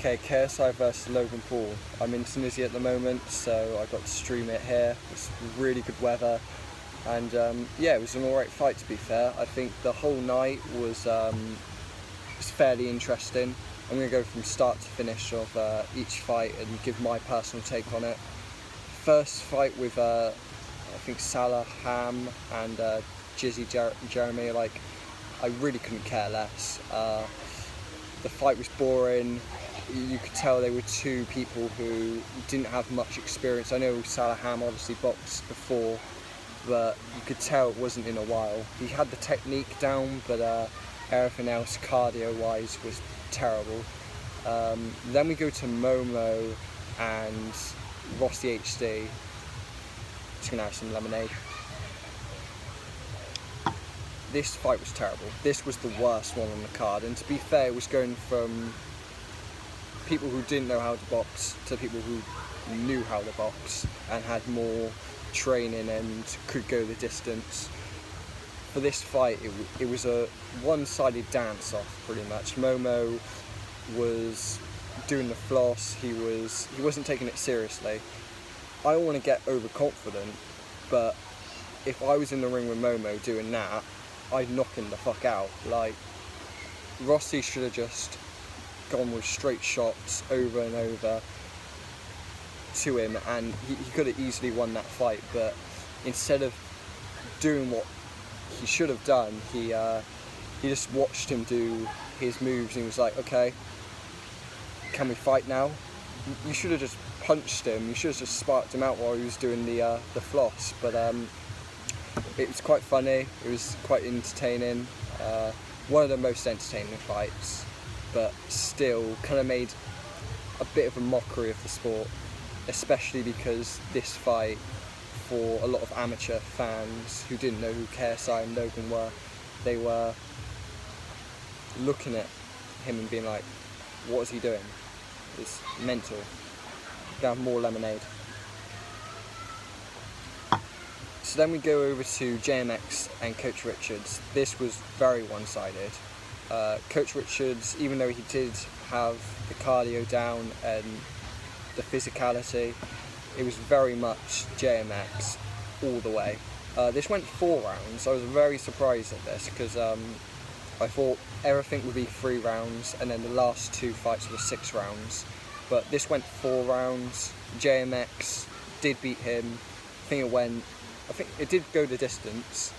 Okay, KSI versus Logan Paul. I'm in Tunisia at the moment, so I got to stream it here. It's really good weather, and yeah, it was an alright fight to be fair. I think the whole night was fairly interesting. I'm going to go from start to finish of each fight and give my personal take on it. First fight with I think Salah, Ham and Jizzy Jeremy, like, I really couldn't care less. The fight was boring. You could tell they were two people who didn't have much experience. I know Salah Ham obviously boxed before, but you could tell it wasn't in a while. He had the technique down, but everything else cardio-wise was terrible. Then we go to Momo and Rossi HD. Just gonna have some lemonade. This fight was terrible. This was the worst one on the card, and to be fair, it was going from people who didn't know how to box to people who knew how to box and had more training and could go the distance. For this fight, it was a one-sided dance-off pretty much. Momo was doing the floss. He wasn't taking it seriously. I don't want to get overconfident, but if I was in the ring with Momo doing that, I'd knock him the fuck out. Like, Rossi should have just gone with straight shots over and over to him, and he could have easily won that fight, but instead of doing what he should have done, he just watched him do his moves and he was like, okay, can we fight now? You should have just punched him, you should have just sparked him out while he was doing the floss, but it was quite funny, it was quite entertaining, one of the most entertaining fights, but still kind of made a bit of a mockery of the sport, especially because this fight, for a lot of amateur fans who didn't know who KSI and Logan were, they were looking at him and being like, what is he doing? It's mental. Gonna have more lemonade. So then we go over to JMX and Coach Richards. This was very one-sided. Coach Richards, even though he did have the cardio down and the physicality, it was very much JMX all the way. This went 4 rounds. I was very surprised at this because I thought everything would be 3 rounds and then the last 2 fights were 6 rounds. But this went 4 rounds. JMX did beat him. I think it did go the distance,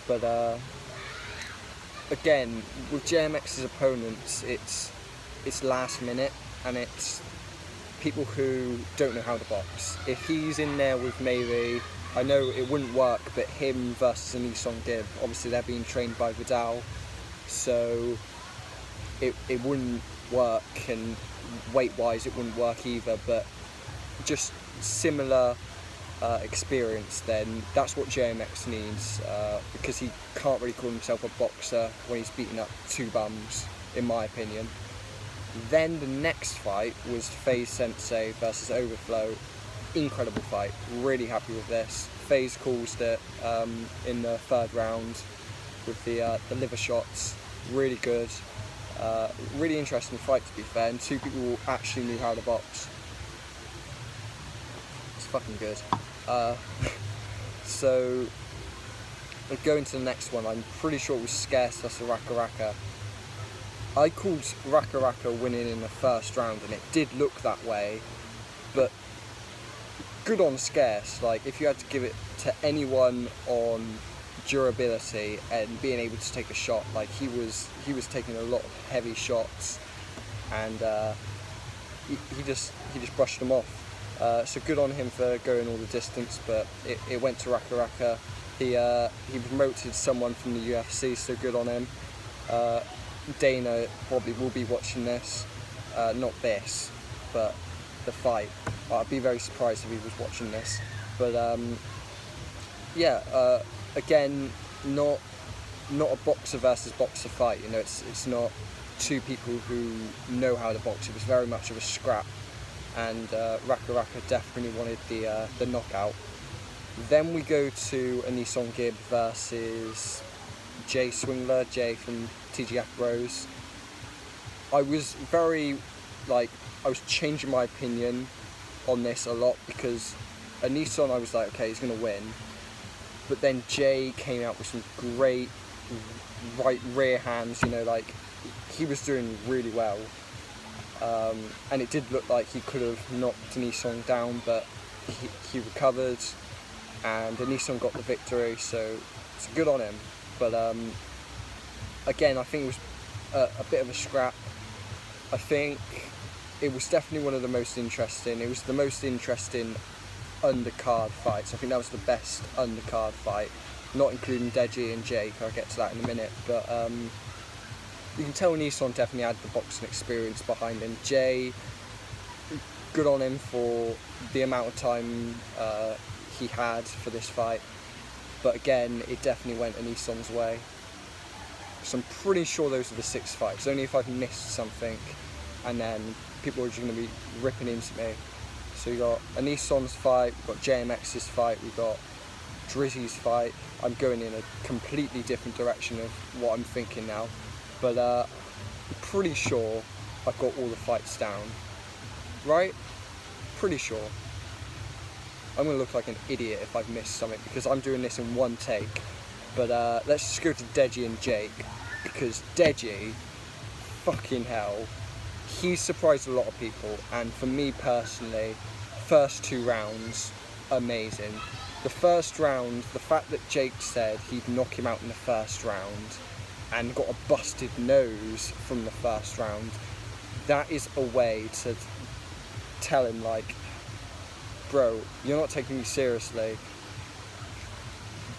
but again, with JMX's opponents, it's last minute and it's people who don't know how to box. If he's in there with maybe, I know it wouldn't work, but him versus an Isong Gib, obviously they're being trained by Vidal, so it wouldn't work, and weight-wise it wouldn't work either, but just similar experience, then that's what JMX needs, because he can't really call himself a boxer when he's beating up 2 bums, in my opinion. Then the next fight was FaZe Sensei versus Overflow. Incredible fight, really happy with this. FaZe caused it in the 3rd round with the liver shots, really good. Really interesting fight to be fair, and 2 people who actually knew how to box. It's fucking good. So going to the next one, I'm pretty sure it was Scarce versus Raka Raka. I called Raka Raka winning in the 1st round, and it did look that way, but good on Scarce. Like, if you had to give it to anyone on durability and being able to take a shot, like, he was taking a lot of heavy shots, and he just brushed them off. So good on him for going all the distance, but it went to Raka Raka. He promoted someone from the UFC, so good on him. Dana probably will be watching this, not this, but the fight. I'd be very surprised if he was watching this. But yeah, again, not a boxer versus boxer fight. You know, it's not 2 people who know how to box. It was very much of a scrap, and Raka Raka definitely wanted the knockout. Then we go to Isong Gib versus Jay Swingler, Jay from TGF Bros. I was very like, I was changing my opinion on this a lot, because a Nissan, I was like, okay, he's going to win. But then Jay came out with some great right rear hands, you know, like, he was doing really well. And it did look like he could have knocked Nissan down, but he recovered, and the Nissan got the victory, so it's good on him. But again, I think it was a bit of a scrap. I think it was definitely one of the most interesting. It was the most interesting undercard fights. I think that was the best undercard fight, not including Deji and Jake. I'll get to that in a minute. But you can tell Nissan definitely had the boxing experience behind him. Jay, good on him for the amount of time he had for this fight. But again, it definitely went Nissan's way. So I'm pretty sure those are the 6 fights. Only if I've missed something, and then people are just going to be ripping into me. So we got a Nissan's fight, we've got JMX's fight, we've got Drizzy's fight. I'm going in a completely different direction of what I'm thinking now. But I'm pretty sure I've got all the fights down. Right? Pretty sure. I'm going to look like an idiot if I've missed something, because I'm doing this in one take. But let's just go to Deji and Jake, because Deji, fucking hell, he surprised a lot of people. And for me personally, first 2 rounds, amazing. The first round, the fact that Jake said he'd knock him out in the first round and got a busted nose from the first round, that is a way to tell him, like, bro, you're not taking me seriously.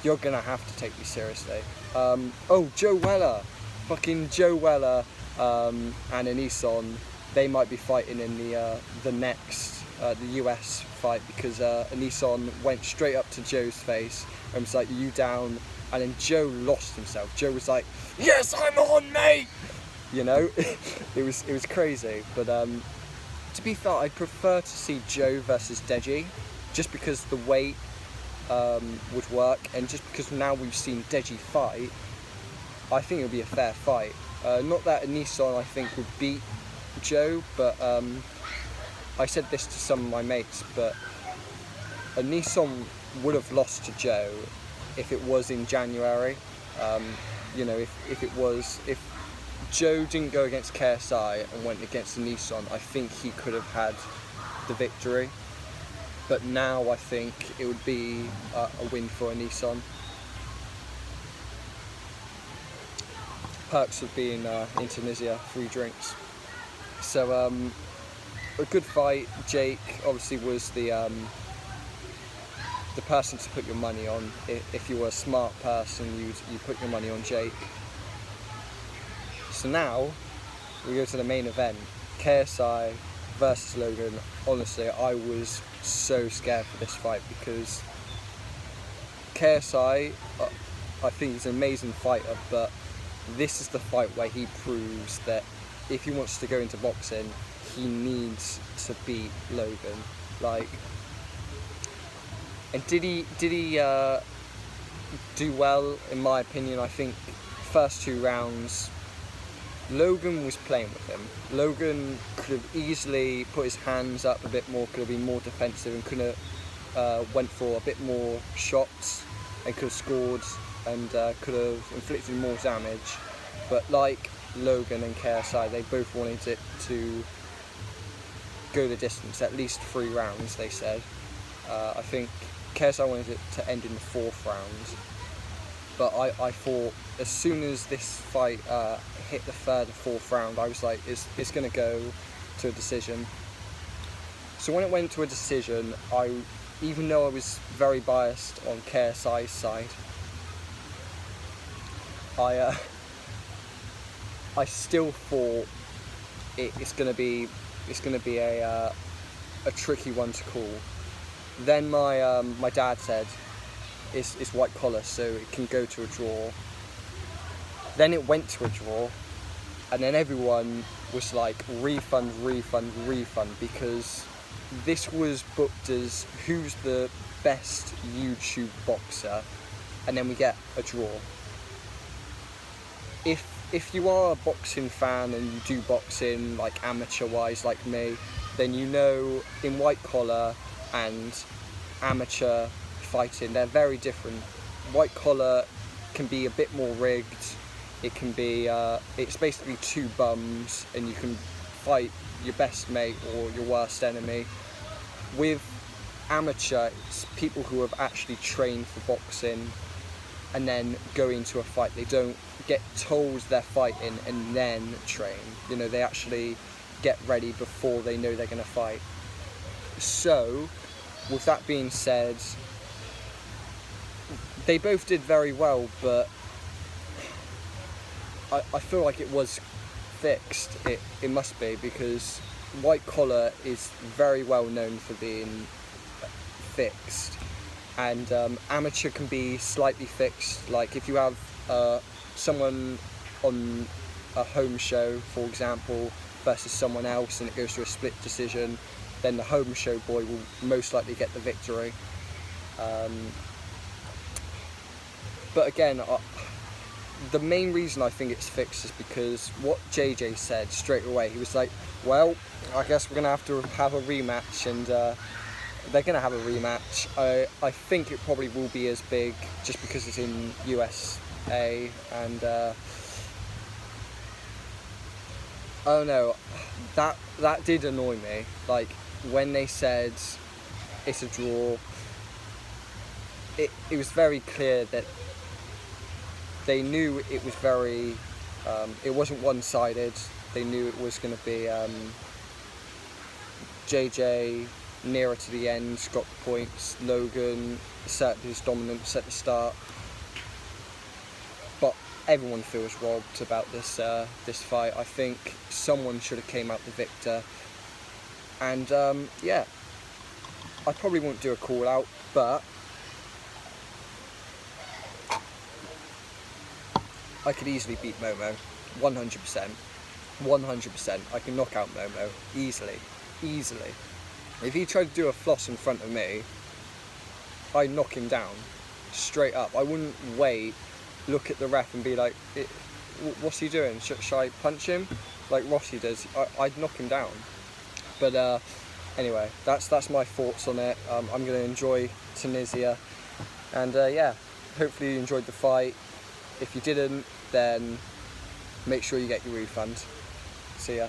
You're gonna have to take me seriously. Oh, Joe Weller, fucking Joe Weller, and Nissan, they might be fighting in the next the US fight, because Nissan went straight up to Joe's face and was like, "You down?" And then Joe lost himself. Joe was like, "Yes, I'm on, mate." You know, it was crazy. But to be fair, I'd prefer to see Joe versus Deji, just because the weight would work, and just because now we've seen Deji fight, I think it'll be a fair fight. Not that a Nissan, I think, would beat Joe, but I said this to some of my mates, but a Nissan would have lost to Joe if it was in January. You know, if Joe didn't go against KSI and went against a Nissan, I think he could have had the victory. But now I think it would be a win for a Nissan. Perks of being in Tunisia, free drinks. So a good fight. Jake obviously was the person to put your money on. If you were a smart person, you put your money on Jake. So now we go to the main event, KSI versus Logan. Honestly, I was so scared for this fight, because KSI, I think he's an amazing fighter, but this is the fight where he proves that if he wants to go into boxing, he needs to beat Logan. Like, and did he do well? In my opinion, I think first 2 rounds, Logan was playing with him. Logan could have easily put his hands up a bit more, could have been more defensive, and could have went for a bit more shots, and could have scored, and could have inflicted more damage. But like Logan and KSI, they both wanted it to go the distance, at least 3 rounds, they said. I think KSI wanted it to end in the 4th round. But I thought as soon as this fight hit the 3rd or 4th round, I was like, it's going to go to a decision. So when it went to a decision, even though I was very biased on KSI's side, I still thought it's going to be a tricky one to call. Then my dad said, it's white collar, so it can go to a draw. Then it went to a draw, and then everyone was like, refund, because this was booked as who's the best YouTube boxer, and then we get a draw. If if you are a boxing fan and you do boxing like amateur-wise like me, then you know in white collar and amateur fighting, they're very different. White collar can be a bit more rigged. It can be, it's basically two bums and you can fight your best mate or your worst enemy. With amateur, it's people who have actually trained for boxing and then go into a fight. They don't get told they're fighting and then train. You know, they actually get ready before they know they're going to fight. So, with that being said, they both did very well, but I feel like it was fixed. It must be, because white collar is very well known for being fixed, and amateur can be slightly fixed. Like if you have someone on a home show, for example, versus someone else and it goes to a split decision, then the home show boy will most likely get the victory. But again, the main reason I think it's fixed is because what JJ said straight away. He was like, well, I guess we're going to have a rematch, and they're going to have a rematch. I think it probably will be as big just because it's in USA, and oh no, that did annoy me. Like when they said it's a draw, it was very clear that they knew it was very, it wasn't one-sided. They knew it was going to be JJ nearer to the end got the points. Logan asserted his dominance at the start, but everyone feels robbed about this this fight. I think someone should have came out the victor, and yeah, I probably won't do a call out, but I could easily beat Momo, 100%. 100%. I can knock out Momo easily. If he tried to do a floss in front of me, I'd knock him down straight up. I wouldn't wait, look at the ref and be like, what's he doing? Should I punch him like Rossi does? I'd knock him down. But anyway, that's my thoughts on it. I'm going to enjoy Tunisia, and yeah, hopefully you enjoyed the fight. If you didn't, then make sure you get your refund. See ya.